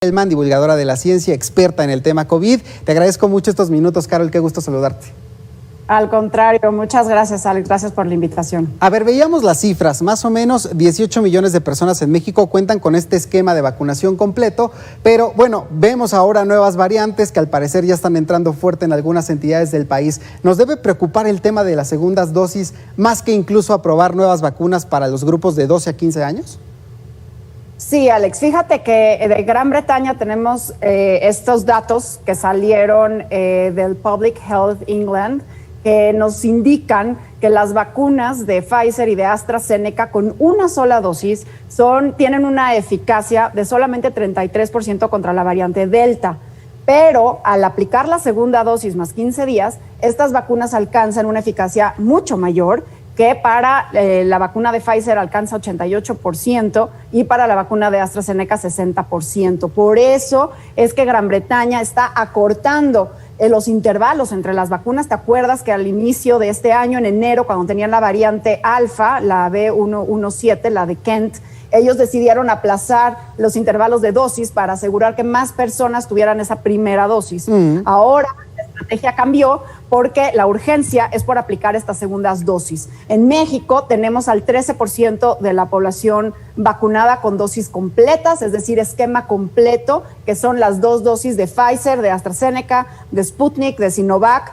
Hellman, divulgadora de la ciencia, experta en el tema COVID. Te agradezco mucho estos minutos, Carol, qué gusto saludarte. Al contrario, muchas gracias, Alex, gracias por la invitación. A ver, veíamos las cifras, más o menos 18 millones de personas en México cuentan con este esquema de vacunación completo, pero bueno, vemos ahora nuevas variantes que al parecer ya están entrando fuerte en algunas entidades del país. ¿Nos debe preocupar el tema de las segundas dosis más que incluso aprobar nuevas vacunas para los grupos de 12 a 15 años? Sí, Alex, fíjate que de Gran Bretaña tenemos estos datos que salieron del Public Health England, que nos indican que las vacunas de Pfizer y de AstraZeneca con una sola dosis tienen una eficacia de solamente 33% contra la variante Delta. Pero al aplicar la segunda dosis más 15 días, estas vacunas alcanzan una eficacia mucho mayor, que para la vacuna de Pfizer alcanza 88% y para la vacuna de AstraZeneca 60%. Por eso es que Gran Bretaña está acortando los intervalos entre las vacunas. ¿Te acuerdas que al inicio de este año, en enero, cuando tenían la variante alfa, la B117, la de Kent, ellos decidieron aplazar los intervalos de dosis para asegurar que más personas tuvieran esa primera dosis? Ahora la estrategia cambió porque la urgencia es por aplicar estas segundas dosis. En México tenemos al 13% de la población vacunada con dosis completas, es decir, esquema completo, que son las 2 dosis de Pfizer, de AstraZeneca, de Sputnik, de Sinovac,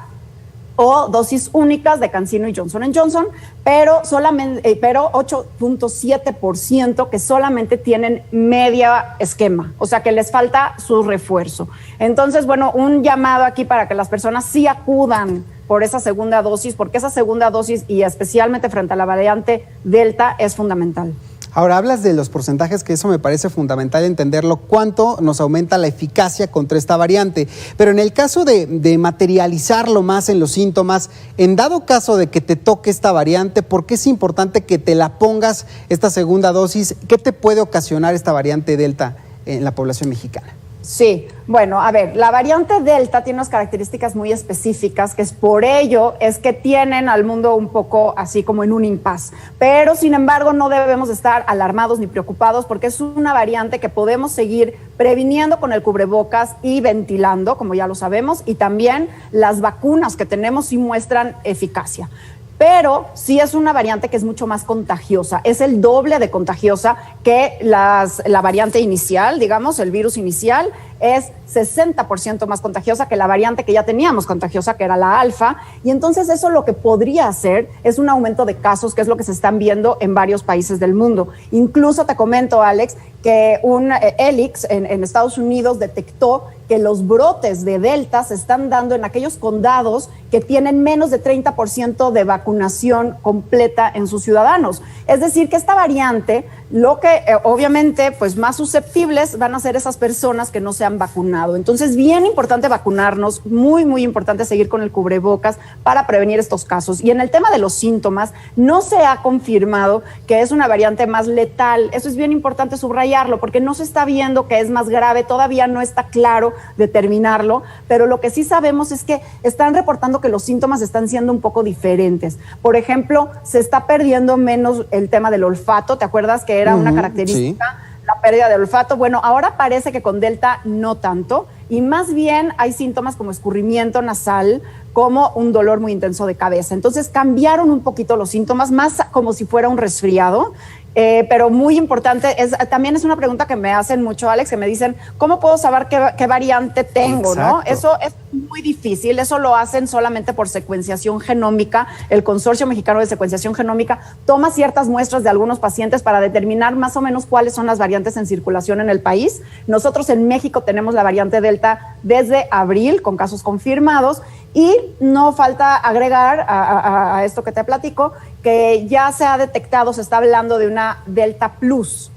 o dosis únicas de CanSino y Johnson & Johnson, pero 8.7% que solamente tienen media esquema, o sea que les falta su refuerzo. Entonces, bueno, un llamado aquí para que las personas sí acudan por esa segunda dosis, porque esa segunda dosis, y especialmente frente a la variante Delta, es fundamental. Ahora, hablas de los porcentajes, que eso me parece fundamental entenderlo, cuánto nos aumenta la eficacia contra esta variante. Pero en el caso de materializarlo más en los síntomas, en dado caso de que te toque esta variante, ¿por qué es importante que te la pongas esta segunda dosis? ¿Qué te puede ocasionar esta variante Delta en la población mexicana? Sí, bueno, a ver, la variante Delta tiene unas características muy específicas, que es por ello es que tienen al mundo un poco así como en un impas. Pero, sin embargo, no debemos estar alarmados ni preocupados, porque es una variante que podemos seguir previniendo con el cubrebocas y ventilando, como ya lo sabemos, y también las vacunas que tenemos sí muestran eficacia. Pero sí es una variante que es mucho más contagiosa, es el doble de contagiosa que la variante inicial, digamos, el virus inicial es 60% más contagiosa que la variante que ya teníamos contagiosa, que era la alfa, y entonces eso lo que podría hacer es un aumento de casos, que es lo que se están viendo en varios países del mundo. Incluso te comento, Alex, que un ELIX en Estados Unidos detectó que los brotes de Delta se están dando en aquellos condados que tienen menos de 30% de vacunación completa en sus ciudadanos. Es decir, que esta variante, lo que obviamente pues más susceptibles van a ser esas personas que no se han vacunado. Entonces, bien importante vacunarnos, muy, muy importante seguir con el cubrebocas para prevenir estos casos. Y en el tema de los síntomas, no se ha confirmado que es una variante más letal. Eso es bien importante subrayarlo, porque no se está viendo que es más grave, todavía no está claro determinarlo, pero lo que sí sabemos es que están reportando que los síntomas están siendo un poco diferentes. Por ejemplo, se está perdiendo menos el tema del olfato. ¿Te acuerdas que era una característica? Sí. La pérdida del olfato. Bueno, ahora parece que con Delta no tanto, y más bien hay síntomas como escurrimiento nasal, como un dolor muy intenso de cabeza. Entonces cambiaron un poquito los síntomas, más como si fuera un resfriado. Pero muy importante, también es una pregunta que me hacen mucho, Alex, que me dicen, ¿cómo puedo saber qué variante tengo? ¿No? Eso es muy difícil, eso lo hacen solamente por secuenciación genómica. El Consorcio Mexicano de Secuenciación Genómica toma ciertas muestras de algunos pacientes para determinar más o menos cuáles son las variantes en circulación en el país. Nosotros en México tenemos la variante Delta desde abril, con casos confirmados, y no falta agregar a esto que te platico, que ya se ha detectado, se está hablando de una Delta Plus,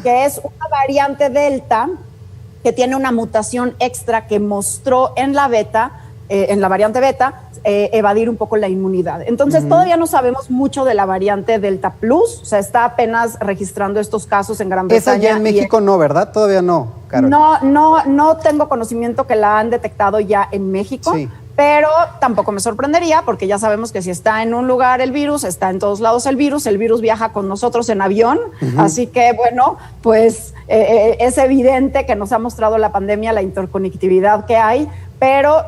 que es una variante Delta que tiene una mutación extra que mostró en la beta, en la variante beta, evadir un poco la inmunidad. Entonces, todavía no sabemos mucho de la variante Delta Plus, o sea, está apenas registrando estos casos en Gran Bretaña. Esa ya en México no, ¿verdad? Todavía no, Carol. No tengo conocimiento que la han detectado ya en México. Sí. pero tampoco me sorprendería porque ya sabemos que si está en un lugar el virus, está en todos lados el virus viaja con nosotros en avión, así que bueno, pues es evidente que nos ha mostrado la pandemia la interconectividad que hay. Pero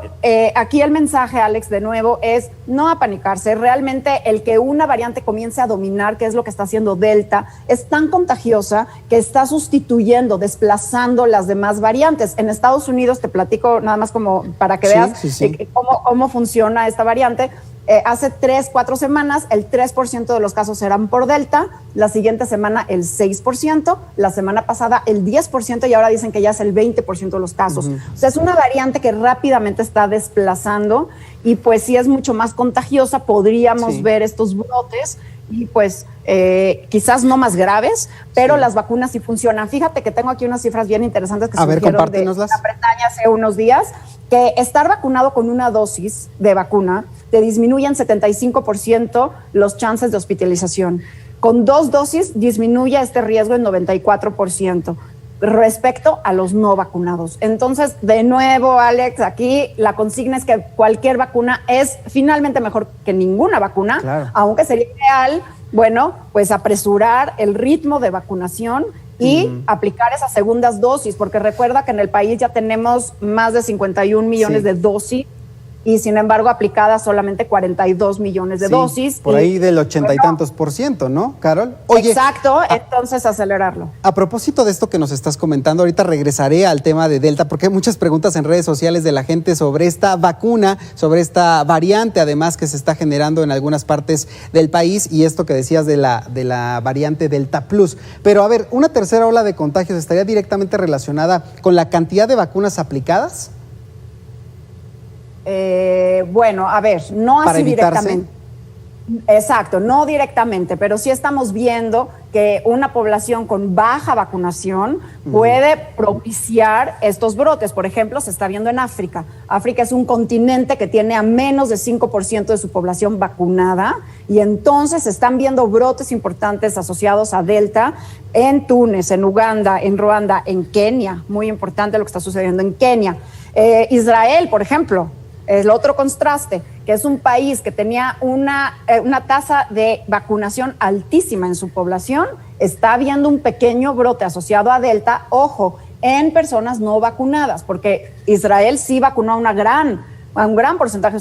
aquí el mensaje, Alex, de nuevo, es no apanicarse. Realmente el que una variante comience a dominar, que es lo que está haciendo Delta, es tan contagiosa que está sustituyendo, desplazando las demás variantes. En Estados Unidos, te platico nada más como para que veas cómo funciona esta variante. Hace 3-4 semanas el 3% de los casos eran por Delta, la siguiente semana el 6%, la semana pasada el 10% y ahora dicen que ya es el 20% de los casos. O sea, es una variante que rápidamente está desplazando y pues si es mucho más contagiosa podríamos ver estos brotes y pues quizás no más graves, pero las vacunas sí funcionan. Fíjate que tengo aquí unas cifras bien interesantes que surgieron de Gran Bretaña hace unos días, que estar vacunado con una dosis de vacuna te disminuye en 75% los chances de hospitalización. Con 2 dosis disminuye este riesgo en 94% respecto a los no vacunados. Entonces, de nuevo, Alex, aquí la consigna es que cualquier vacuna es finalmente mejor que ninguna vacuna, aunque sería ideal, bueno, pues apresurar el ritmo de vacunación y aplicar esas segundas dosis, porque recuerda que en el país ya tenemos más de 51 millones de dosis y sin embargo aplicadas solamente 42 millones de dosis. Por ahí del 80 y tantos %, ¿no, Carol? Oye, exacto, entonces acelerarlo. A propósito de esto que nos estás comentando, ahorita regresaré al tema de Delta, porque hay muchas preguntas en redes sociales de la gente sobre esta vacuna, sobre esta variante, además que se está generando en algunas partes del país, y esto que decías de la variante Delta Plus. Pero a ver, ¿una tercera ola de contagios estaría directamente relacionada con la cantidad de vacunas aplicadas? Bueno, a ver, no así directamente. Exacto, no directamente, pero sí estamos viendo que una población con baja vacunación puede propiciar estos brotes. Por ejemplo, se está viendo en África. África es un continente que tiene a menos de 5% de su población vacunada y entonces se están viendo brotes importantes asociados a Delta en Túnez, en Uganda, en Ruanda, en Kenia. Muy importante lo que está sucediendo en Kenia. Israel, por ejemplo, el otro contraste, que es un país que tenía una tasa de vacunación altísima en su población, está habiendo un pequeño brote asociado a Delta, ojo, en personas no vacunadas, porque Israel sí vacunó a un gran porcentaje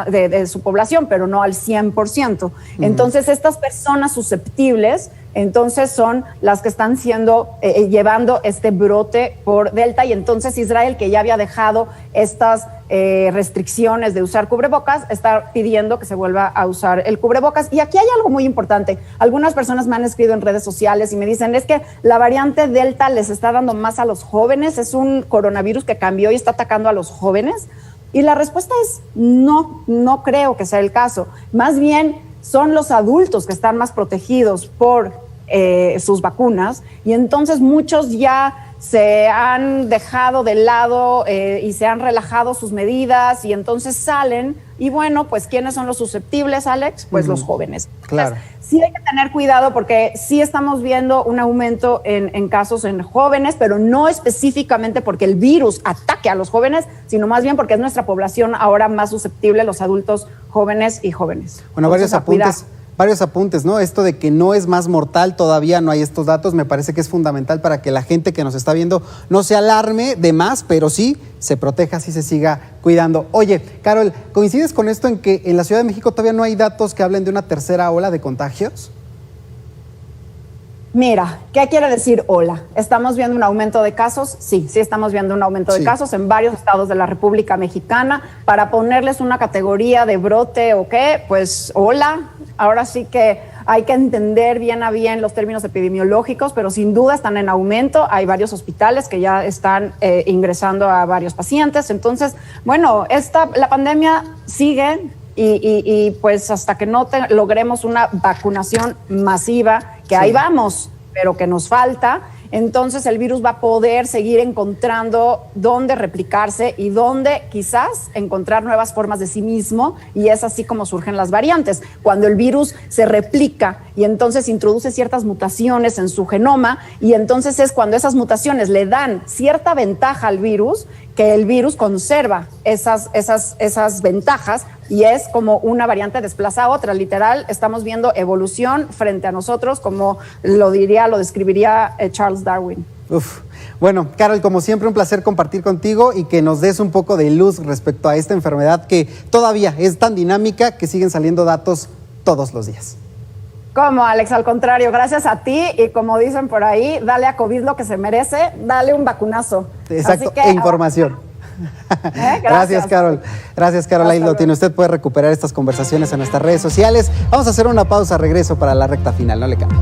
de su población, pero no al 100%. Entonces, estas personas susceptibles, entonces son las que están llevando este brote por Delta, y entonces Israel, que ya había dejado estas restricciones de usar cubrebocas, está pidiendo que se vuelva a usar el cubrebocas. Y aquí hay algo muy importante. Algunas personas me han escrito en redes sociales y me dicen, es que la variante Delta les está dando más a los jóvenes, es un coronavirus que cambió y está atacando a los jóvenes. Y la respuesta es no creo que sea el caso. Más bien son los adultos que están más protegidos por sus vacunas, y entonces muchos ya se han dejado de lado y se han relajado sus medidas y entonces salen. Y bueno, pues ¿quiénes son los susceptibles, Alex? Pues los jóvenes. Claro. Entonces, sí hay que tener cuidado porque sí estamos viendo un aumento en casos en jóvenes, pero no específicamente porque el virus ataque a los jóvenes, sino más bien porque es nuestra población ahora más susceptible, los adultos jóvenes y jóvenes. Bueno, varios apuntes, ¿no? Esto de que no es más mortal, todavía no hay estos datos, me parece que es fundamental para que la gente que nos está viendo no se alarme de más, pero sí se proteja, sí se siga cuidando. Oye, Carol, ¿coincides con esto en que en la Ciudad de México todavía no hay datos que hablen de una tercera ola de contagios? Mira, ¿qué quiere decir hola? ¿Estamos viendo un aumento de casos? Sí, estamos viendo un aumento de casos en varios estados de la República Mexicana. Para ponerles una categoría de brote o qué, pues hola. Ahora sí que hay que entender bien a bien los términos epidemiológicos, pero sin duda están en aumento. Hay varios hospitales que ya están ingresando a varios pacientes. Entonces, bueno, la pandemia sigue. Y pues hasta que no logremos una vacunación masiva, que ahí vamos, pero que nos falta, entonces el virus va a poder seguir encontrando dónde replicarse y dónde quizás encontrar nuevas formas de sí mismo, y es así como surgen las variantes. Cuando el virus se replica y entonces introduce ciertas mutaciones en su genoma, y entonces es cuando esas mutaciones le dan cierta ventaja al virus, que el virus conserva esas ventajas, y es como una variante desplaza a otra. Literal, estamos viendo evolución frente a nosotros, como lo describiría Charles Darwin. Uf. Bueno, Carol, como siempre, un placer compartir contigo y que nos des un poco de luz respecto a esta enfermedad que todavía es tan dinámica que siguen saliendo datos todos los días. ¿Cómo, Alex? Al contrario, gracias a ti, y como dicen por ahí, dale a COVID lo que se merece, dale un vacunazo. Exacto, e información. Gracias, Carol. Gracias, Carol. Ahí lo tiene. Usted puede recuperar estas conversaciones en nuestras redes sociales. Vamos a hacer una pausa, regreso para la recta final. No le cambie.